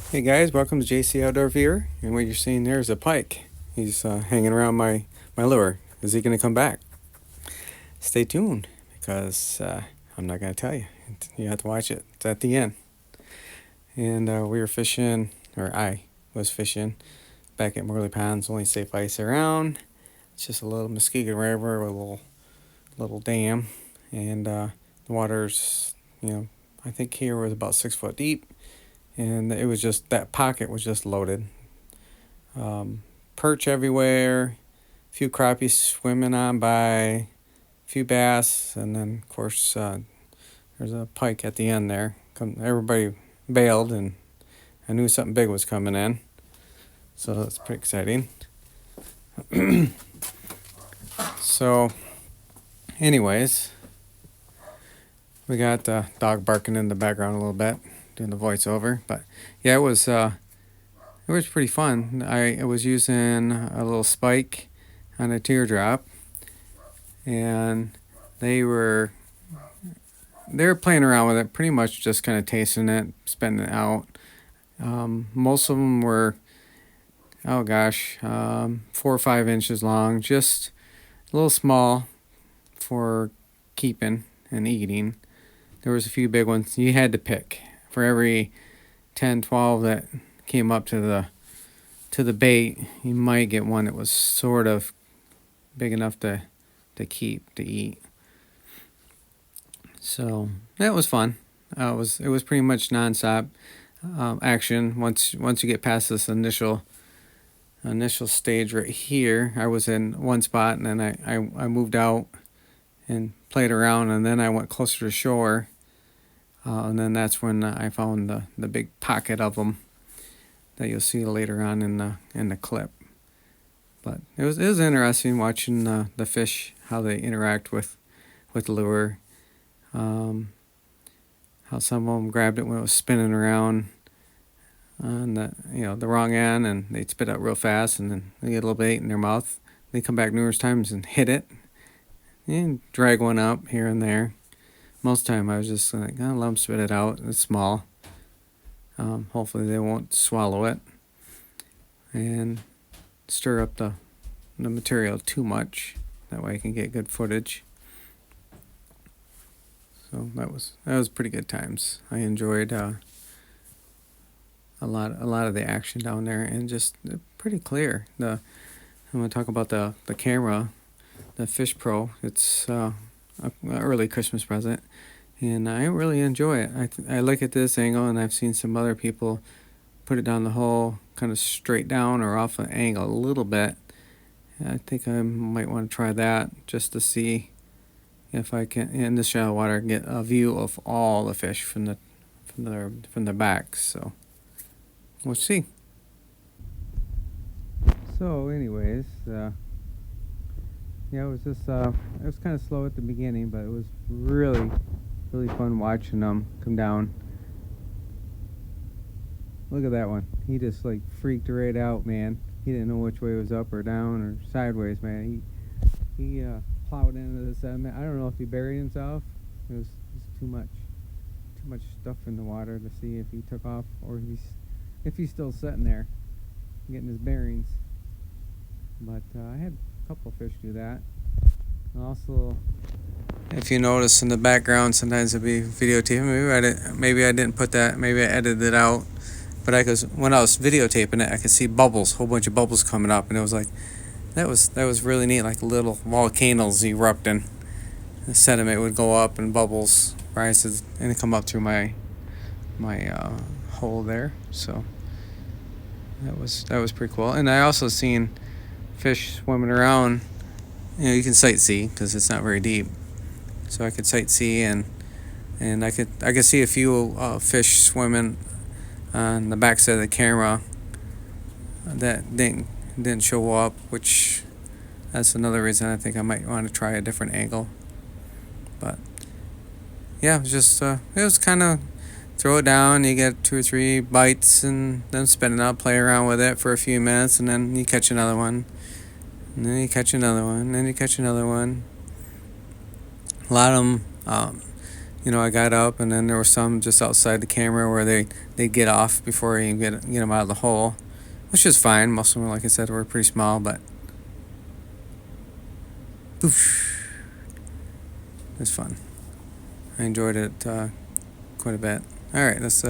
Hey guys, welcome to JC Outdoor Viewer, and what you're seeing there is a pike. He's hanging around my lure. Is he going to come back? Stay tuned, because I'm not going to tell you. You have to watch it. It's at the end. And we were fishing, or I was fishing, back at Morley Ponds, only safe ice around. It's just a little Muskegon River, a little dam, and the water's, I think here was about 6 foot deep, and it was just, that pocket was just loaded. Perch everywhere, a few crappies swimming on by, a few bass, and then of course there's a pike at the end there. Everybody bailed, and I knew something big was coming in, so that's pretty exciting. So, anyways, we got the dog barking in the background a little bit, doing the voiceover, but yeah, it was pretty fun. I was using a little spike on a teardrop, and they were playing around with it, pretty much just kind of tasting it, spitting it out. Most of them were, 4 or 5 inches long, just a little small for keeping and eating. There was a few big ones. You had to pick. For every 10, 12 that came up to the bait, you might get one that was sort of big enough to eat. So that was fun. It was pretty much nonstop action. Once you get past this initial stage right here, I was in one spot, and then I moved out and played around, and then I went closer to shore, and then that's when I found the big pocket of them that you'll see later on in the clip. But it was interesting watching the fish, how they interact with lure. How some of them grabbed it when it was spinning around on the wrong end, and they'd spit out real fast, and then they get a little bait in their mouth. They come back numerous times and hit it and drag one up here and there. Most of the time I was just like, let them spit it out. It's small. Hopefully they won't swallow it and stir up the material too much. That way I can get good footage. So that was pretty good times. I enjoyed a lot of the action down there, and just pretty clear. I'm going to talk about the camera, the FishPro. It's an early Christmas present, and I really enjoy it. I look at this angle, and I've seen some other people put it down the hole, kind of straight down or off an angle a little bit. I think I might want to try that just to see if I can, in the shallow water, get a view of all the fish from the back. So we'll see. So, anyways, it was just it was kind of slow at the beginning, but it was really fun watching them come down. Look at that one. He just like freaked right out, man. He didn't know which way was up or down or sideways, man. He plowed into the sediment. I don't know if he buried himself. It was just too much stuff in the water to see if he took off, or if he's still sitting there getting his bearings. But I had a couple fish do that. And also, if you notice in the background, sometimes it'll be videotaping. Maybe I didn't put that. Maybe I edited it out. But when I was videotaping it, I could see bubbles, a whole bunch of bubbles coming up, and it was like, that was really neat, like little volcanoes erupting. The sediment would go up and bubbles rises and come up through my hole there. So that was pretty cool. And I also seen fish swimming around. You can sight see because it's not very deep. So I could sight see, and I could see a few fish swimming on the backside of the camera that didn't show up, which that's another reason I think I might want to try a different angle. But yeah, it was just it was kind of throw it down, you get 2 or 3 bites, and then spin it out, play around with it for a few minutes, and then you catch another one, and then you catch another one, and then you catch another one. A lot of them You know, I got up, and then there were some just outside the camera where they get off before you get them out of the hole, which is fine. Most of them, like I said, were pretty small, but poof, it's fun. I enjoyed it quite a bit. All right, let's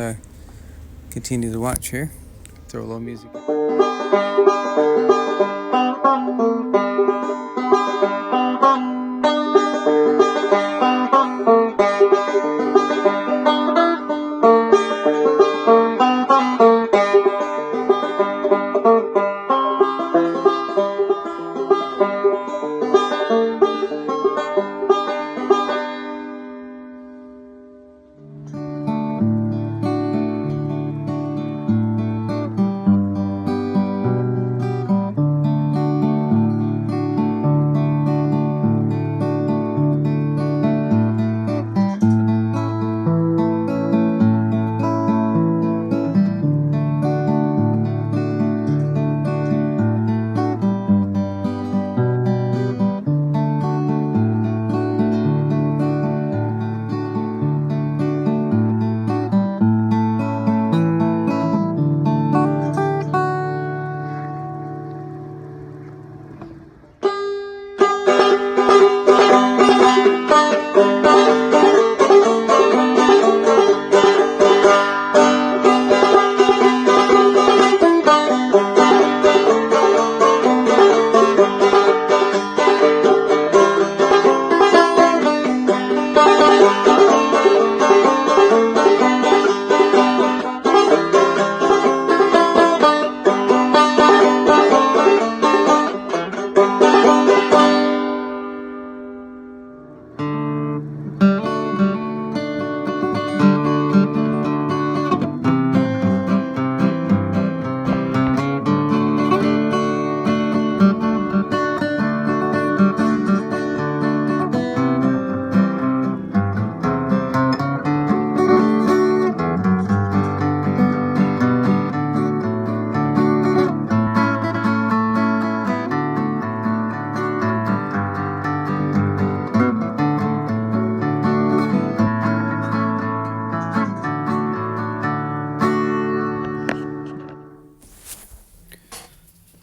continue to watch here. Throw a little music.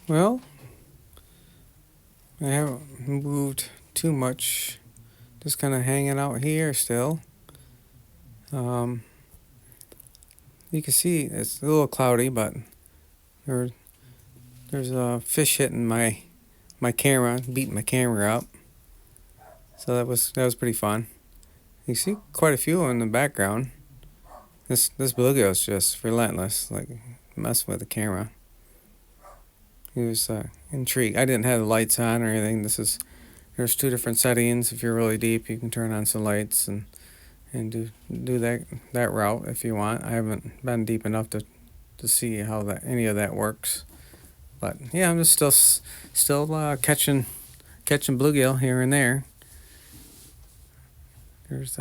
Well, I haven't moved too much. Just kind of hanging out here still. Um, you can see it's a little cloudy, but there, there's a fish hitting my camera, beating my camera up. So that was pretty fun. You see quite a few in the background. This bluegill is just relentless, like messing with the camera. He was intrigued. I didn't have the lights on or anything. There's two different settings. If you're really deep, you can turn on some lights and do that route if you want. I haven't been deep enough to see how that any of that works. But yeah, I'm just still catching bluegill here and there. There's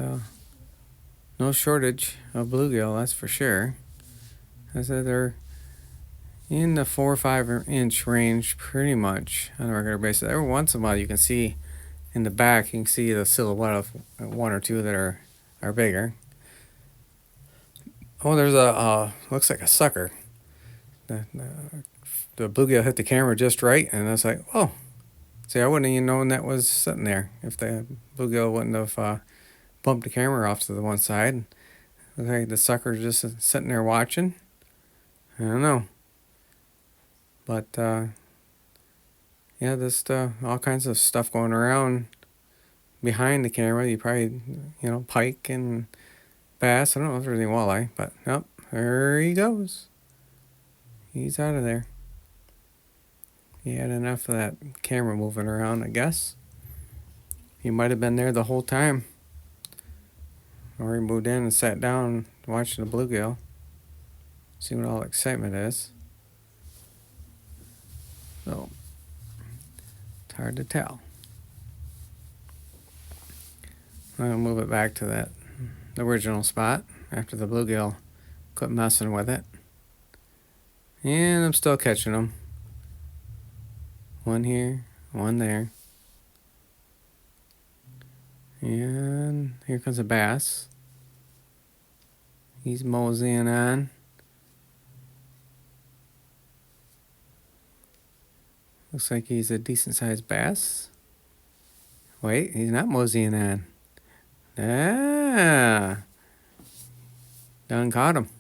no shortage of bluegill, that's for sure. I said they're in the 4 or 5 inch range pretty much on a regular basis. Every once in a while you can see in the back, you can see the silhouette of one or two that are bigger. Oh, there's looks like a sucker. The bluegill hit the camera just right, and I was like, oh, see, I wouldn't even known that was sitting there if the bluegill wouldn't have bumped the camera off to the one side. Okay, the sucker's just sitting there watching. I don't know. But yeah, there's all kinds of stuff going around behind the camera. You probably, pike and bass. I don't know if there's any walleye, but nope, there he goes. He's out of there. He had enough of that camera moving around, I guess. He might have been there the whole time. Or he moved in and sat down watching the bluegill. See what all the excitement is. So, it's hard to tell. I'm going to move it back to that original spot after the bluegill quit messing with it. And I'm still catching them. One here, one there. And here comes a bass. He's moseying on. Looks like he's a decent sized bass. Wait, he's not moseying on. Ah, done caught him.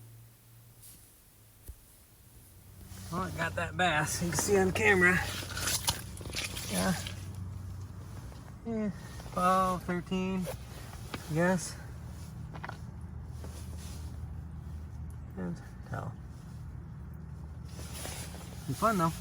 Well, I got that bass. You can see on camera. Yeah. 12, 13, I guess. Can't tell. It's fun though.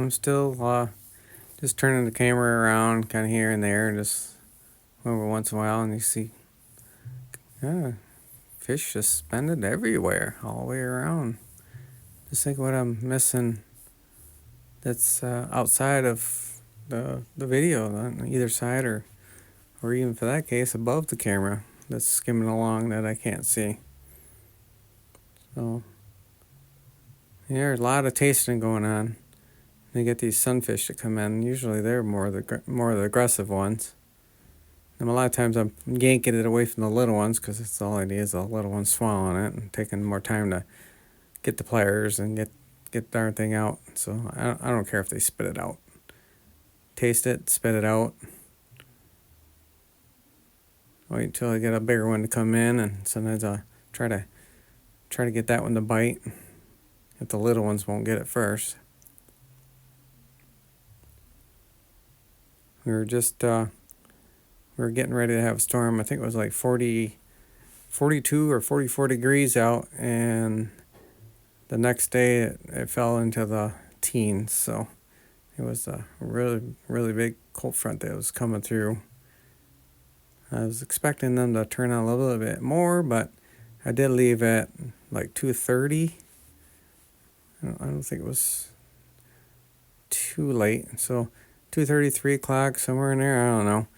I'm still just turning the camera around kind of here and there, and just over once in a while, and you see fish suspended everywhere, all the way around. Just think what I'm missing that's outside of the video on either side, or even for that case above the camera, that's skimming along that I can't see. So yeah, there's a lot of tasting going on. You get these sunfish that come in. Usually they're more the aggressive ones. And a lot of times I'm yanking it away from the little ones because it's all it is, the little ones swallowing it and taking more time to get the pliers and get the darn thing out. So I don't care if they spit it out. Taste it, spit it out. Wait until I get a bigger one to come in, and sometimes I'll try to get that one to bite if the little ones won't get it first. We were getting ready to have a storm. I think it was like 42 or 44 degrees out, and the next day it fell into the teens. So it was a really, really big cold front that was coming through. I was expecting them to turn on a little bit more, but I did leave at like 2:30. I don't think it was too late. So 2:30, 3 o'clock, somewhere in there, I don't know.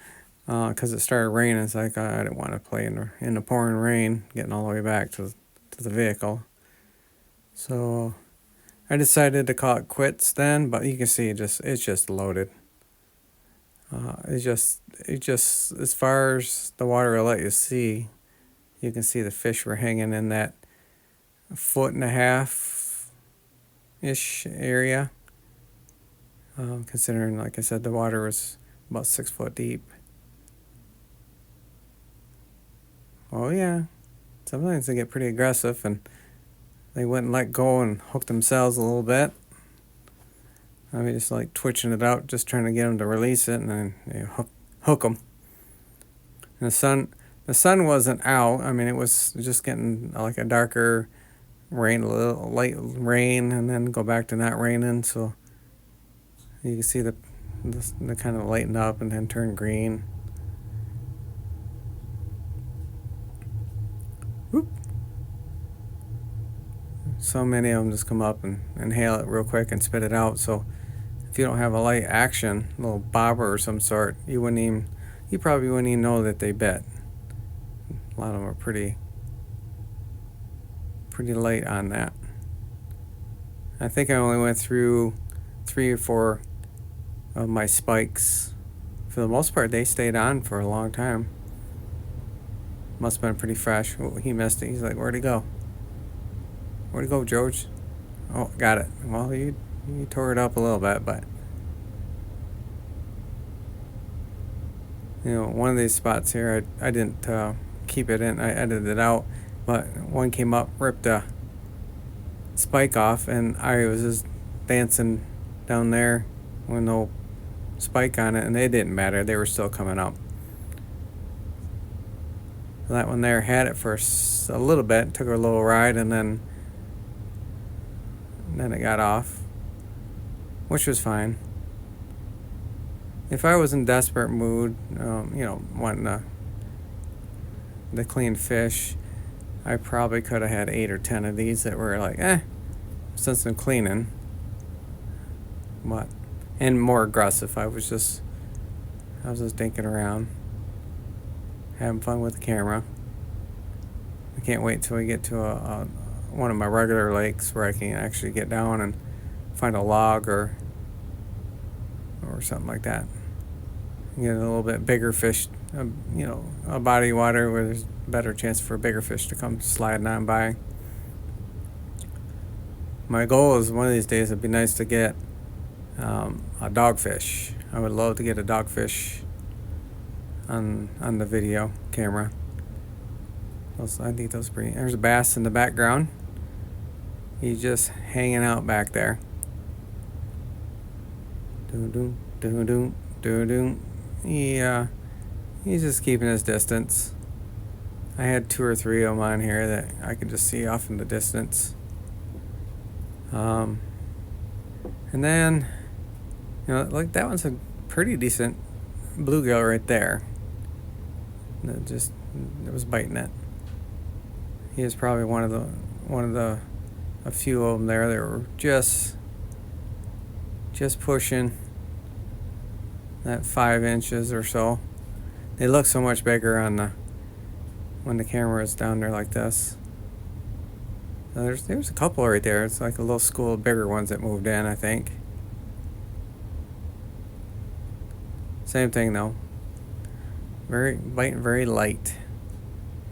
Because it started raining, it's like I didn't want to play in the pouring rain, getting all the way back to the vehicle. So I decided to call it quits then, but you can see it's just loaded. It's just as far as the water will let you see, you can see the fish were hanging in that 1.5-foot-ish area. Considering, like I said, the water was about 6 foot deep. Oh yeah, sometimes they get pretty aggressive, and they wouldn't let go and hook themselves a little bit. I mean, just like twitching it out, just trying to get them to release it, and then hook them. And the sun wasn't out. I mean, it was just getting like a darker rain, a little light rain, and then go back to not raining. So you can see the kind of lighten up and then turn green. Whoop. So many of them just come up and inhale it real quick and spit it out. So if you don't have a light action, a little bobber or some sort, you probably wouldn't even know that they bit. A lot of them are pretty pretty light on that. I think I only went through 3 or 4 of my spikes. For the most part, they stayed on for a long time. Must have been pretty fresh. Oh, he missed it. He's like, where'd he go? Where'd he go, George? Oh, got it. Well, you tore it up a little bit, but one of these spots here, I didn't keep it in. I edited it out, but one came up, ripped a spike off, and I was just dancing down there with no spike on it, and it didn't matter. They were still coming up. That one there had it for a little bit, took a little ride, and then it got off, which was fine. If I was in desperate mood, wanting the clean fish, I probably could have had 8 or 10 of these that were like, since I'm cleaning. But, and more aggressive. I was just dinking around, having fun with the camera. I can't wait till we get to one of my regular lakes where I can actually get down and find a log or something like that. Get a little bit bigger fish, a body of water where there's a better chance for a bigger fish to come sliding on by. My goal is one of these days it'd be nice to get a dogfish. I would love to get a dogfish on the video camera. I think those are pretty. There's a bass in the background. He's just hanging out back there. Doo-doo, doo-doo, doo-doo. He's just keeping his distance. I had 2 or 3 of them on here that I could just see off in the distance. And then, like that one's a pretty decent bluegill right there. It was biting it. He was probably one of the a few of them there that were just pushing that 5 inches or so. They look so much bigger when the camera is down there like this. There's a couple right there. It's like a little school of bigger ones that moved in, I think. Same thing though. Biting very light.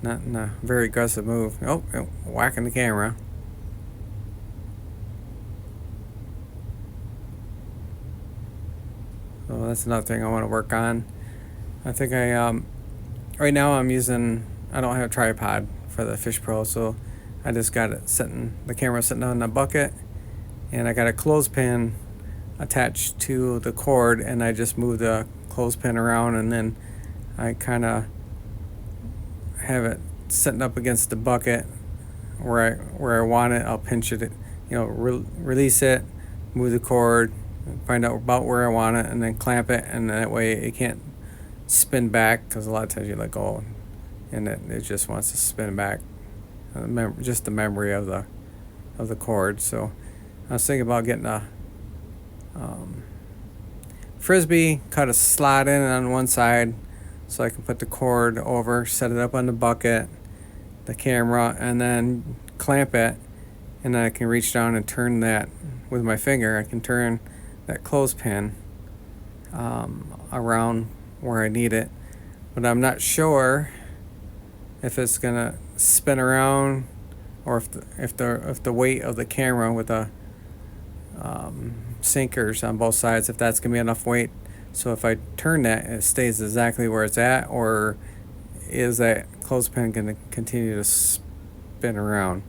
Not in a very aggressive move. Oh, whacking the camera. So that's another thing I want to work on. I think right now I don't have a tripod for the FishPro, so I just got it the camera sitting on a bucket, and I got a clothespin attached to the cord, and I just move the clothespin around, and then I kind of have it sitting up against the bucket where I want it. I'll pinch it, release it, move the cord, find out about where I want it, and then clamp it, and that way it can't spin back, because a lot of times you let go and it just wants to spin back. Just the memory of the cord. So I was thinking about getting a frisbee, cut a slot in on one side so I can put the cord over, set it up on the bucket, the camera, and then clamp it, and then I can reach down and turn that with my finger. I can turn that clothespin around where I need it, but I'm not sure if it's gonna spin around, or if the weight of the camera with the sinkers on both sides, if that's gonna be enough weight. So if I turn that, it stays exactly where it's at, or is that clothespin gonna continue to spin around?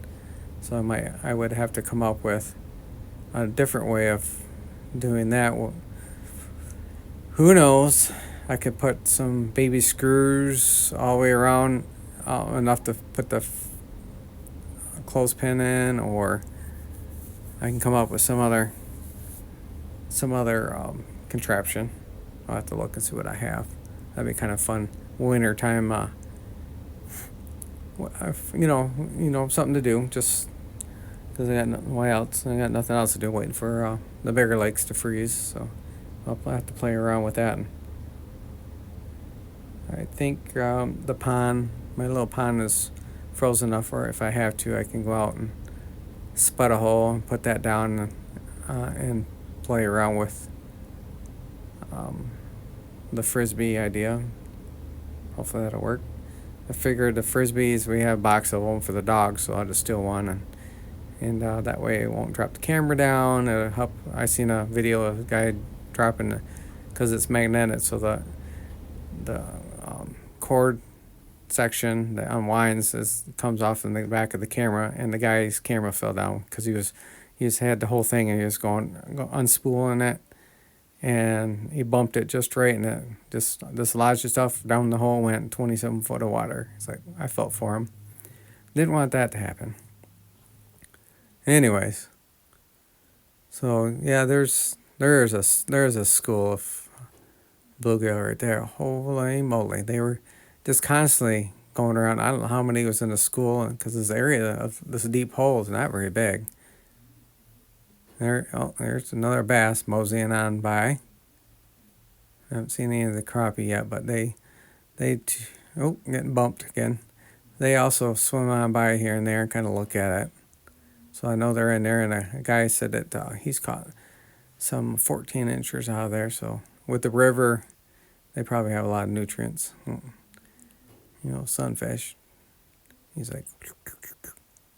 So I would have to come up with a different way of doing that. Well, who knows? I could put some baby screws all the way around, enough to put the clothespin in, or I can come up with some other contraption. I'll have to look and see what I have. That'd be kind of fun. Winter time, something to do. Just because I got nothing else to do, waiting for the bigger lakes to freeze. So I'll have to play around with that. I think my little pond is frozen enough where if I have to, I can go out and spud a hole and put that down and play around with the frisbee idea. Hopefully that'll work. I figured the frisbees, we have a box of them for the dogs, so I'll just steal one and that way it won't drop the camera down. It'll help. I seen a video of a guy dropping, because it's magnetic, so the cord section that unwinds comes off in the back of the camera, and the guy's camera fell down because he just had the whole thing and he was going unspooling it, and he bumped it just right, and it just dislodged the stuff down the hole, went 27 foot of water. It's like, I felt for him. Didn't want that to happen. Anyways, so yeah, there's a school of bluegill right there. Holy moly, they were just constantly going around. I don't know how many was in the school, because this area of this deep hole is not very big. There's another bass moseying on by. I haven't seen any of the crappie yet, but they getting bumped again. They also swim on by here and there and kind of look at it. So I know they're in there, and a guy said that he's caught some 14 inchers out of there. So with the river, they probably have a lot of nutrients. Sunfish. He's like,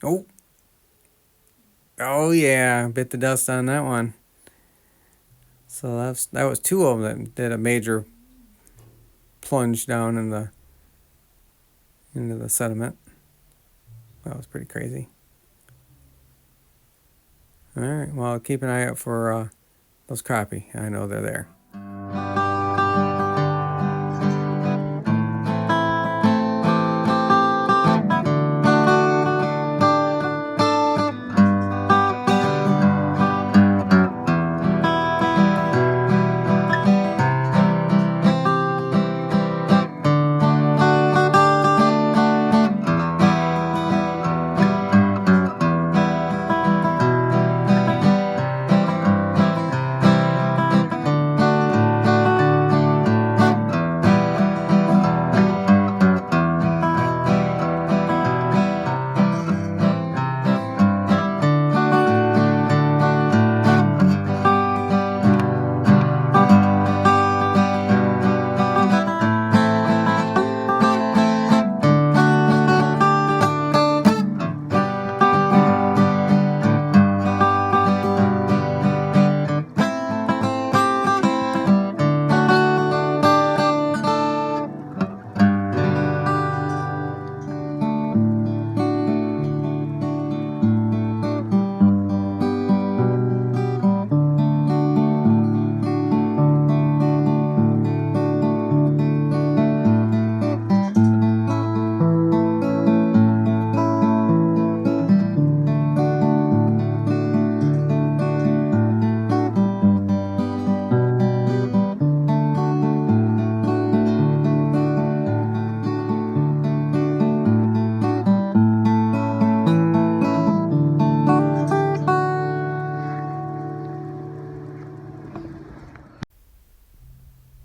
oh yeah, bit the dust on that one. So that was two of them that did a major plunge down into the sediment. That was pretty crazy. All right, well, keep an eye out for those crappie. I know they're there.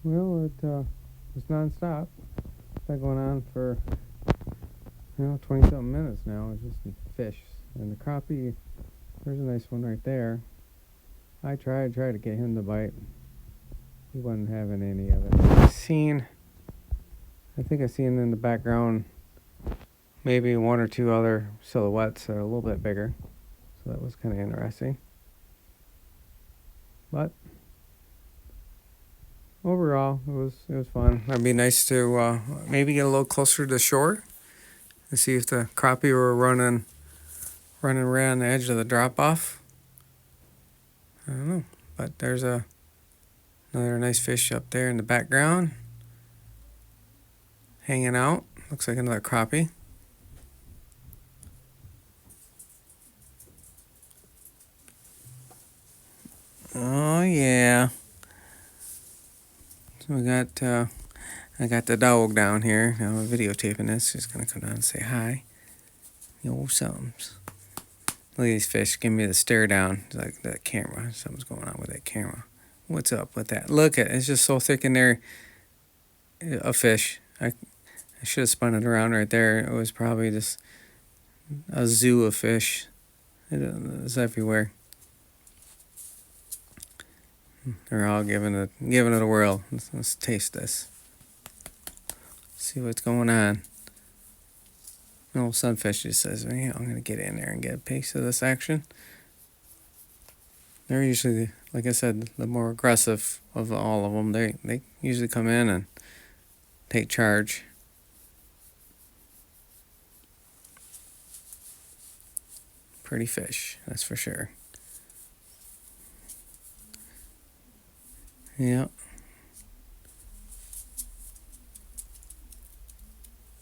Well, it was nonstop. It's been going on for 20-something minutes now. It's just fish and the crappie. There's a nice one right there. I tried to get him to bite. He wasn't having any of it. I think I seen in the background maybe one or two other silhouettes that are a little bit bigger. So that was kind of interesting. But overall, it was fun. It'd be nice to maybe get a little closer to the shore and see if the crappie were running right on the edge of the drop-off. I don't know, but there's another nice fish up there in the background, hanging out. Looks like another crappie. Oh yeah. So I got the dog down here. Now I'm videotaping this. She's gonna come down and say hi. Yo, something's. Look at these fish. Give me the stare down. It's like that camera. Something's going on with that camera. What's up with that? Look at it. It's just so thick in there. A fish. I should have spun it around right there. It was probably just a zoo of fish. It's everywhere. They're all giving it a whirl. Let's taste this. See what's going on. No, sunfish just says, "Yeah, I'm gonna get in there and get a piece of this action." They're usually, like I said, the more aggressive of all of them. They usually come in and take charge. Pretty fish, that's for sure. Yeah.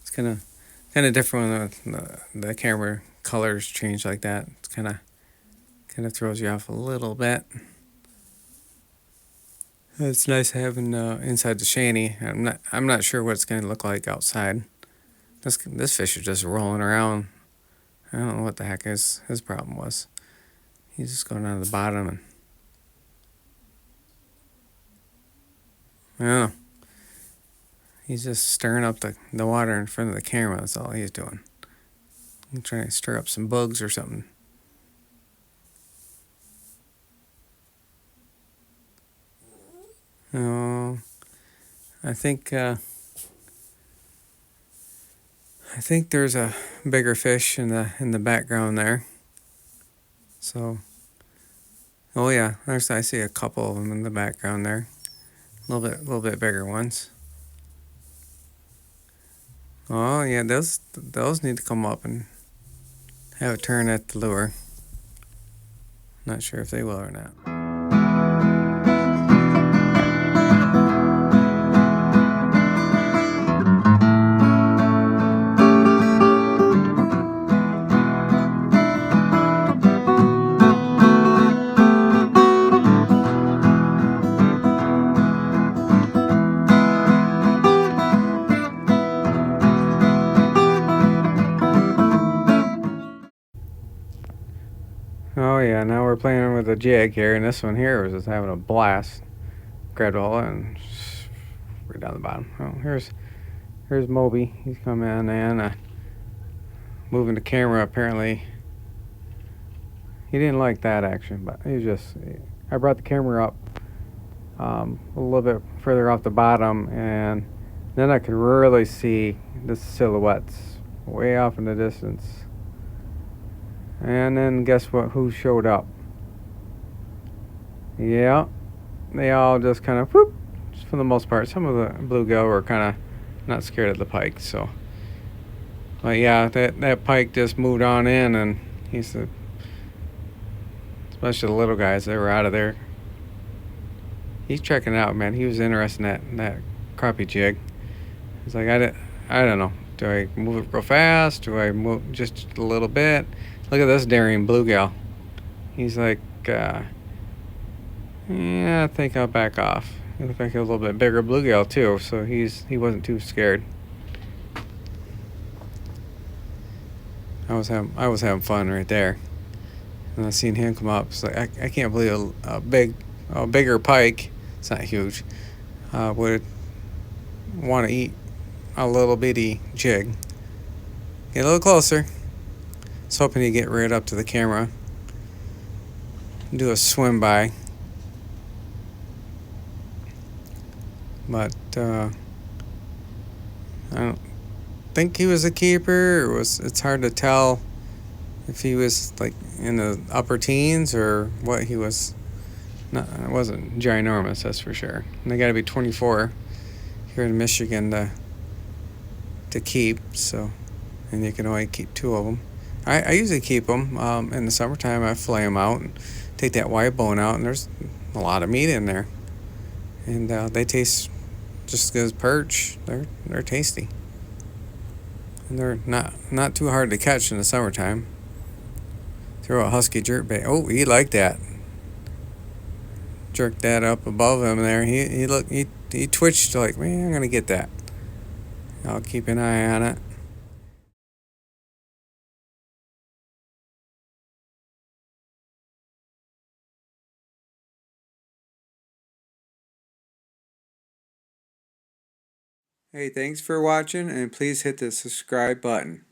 It's kind of different when the camera colors change like that. It's kind of throws you off a little bit. It's nice having inside the shanty. I'm not sure what it's going to look like outside. This fish is just rolling around. I don't know what the heck his problem was. He's just going down to the bottom and I don't know. He's just stirring up the water in front of the camera. That's all he's doing. He's trying to stir up some bugs or something. Oh, I think there's a bigger fish in the background there. So, oh yeah, I see a couple of them in the background there. A little bit bigger ones. Oh yeah, those need to come up and have a turn at the lure. Not sure if they will or not. Oh yeah, now we're playing with a jig here, and this one here was just having a blast. Grabbed a hole and right down the bottom. Oh, here's Moby. He's coming in and moving the camera. Apparently, he didn't like that action, but I brought the camera up a little bit further off the bottom, and then I could really see the silhouettes way off in the distance. And then guess what? Who showed up? Yeah, they all just kind of whoop. For the most part, some of the bluegill were kind of not scared of the pike. So, but yeah, that pike just moved on in, and he said, especially the little guys, they were out of there. He's checking it out, man. He was interested in that crappie jig. He's like, I don't know. Do I move it real fast? Do I move just a little bit? Look at this daring bluegill. He's like, yeah, I think I'll back off. He looked like a little bit bigger bluegill too, so he wasn't too scared. I was having fun right there, and I seen him come up. It's like I can't believe a bigger pike. It's not huge. Would want to eat a little bitty jig. Get a little closer. I was hoping he'd get right up to the camera. Do a swim by. But I don't think he was a keeper. It's hard to tell if he was like in the upper teens or what he was. Not, it wasn't ginormous, that's for sure. And they got to be 24 here in Michigan to keep. So, and you can only keep 2 of them. I usually keep them in the summertime. I flay them out and take that white bone out, and there's a lot of meat in there, and they taste just as good as perch. They're tasty, and they're not too hard to catch in the summertime. Throw a husky jerkbait. Oh, he liked that. Jerked that up above him there. He twitched like, man, I'm gonna get that. I'll keep an eye on it. Hey, thanks for watching, and please hit the subscribe button.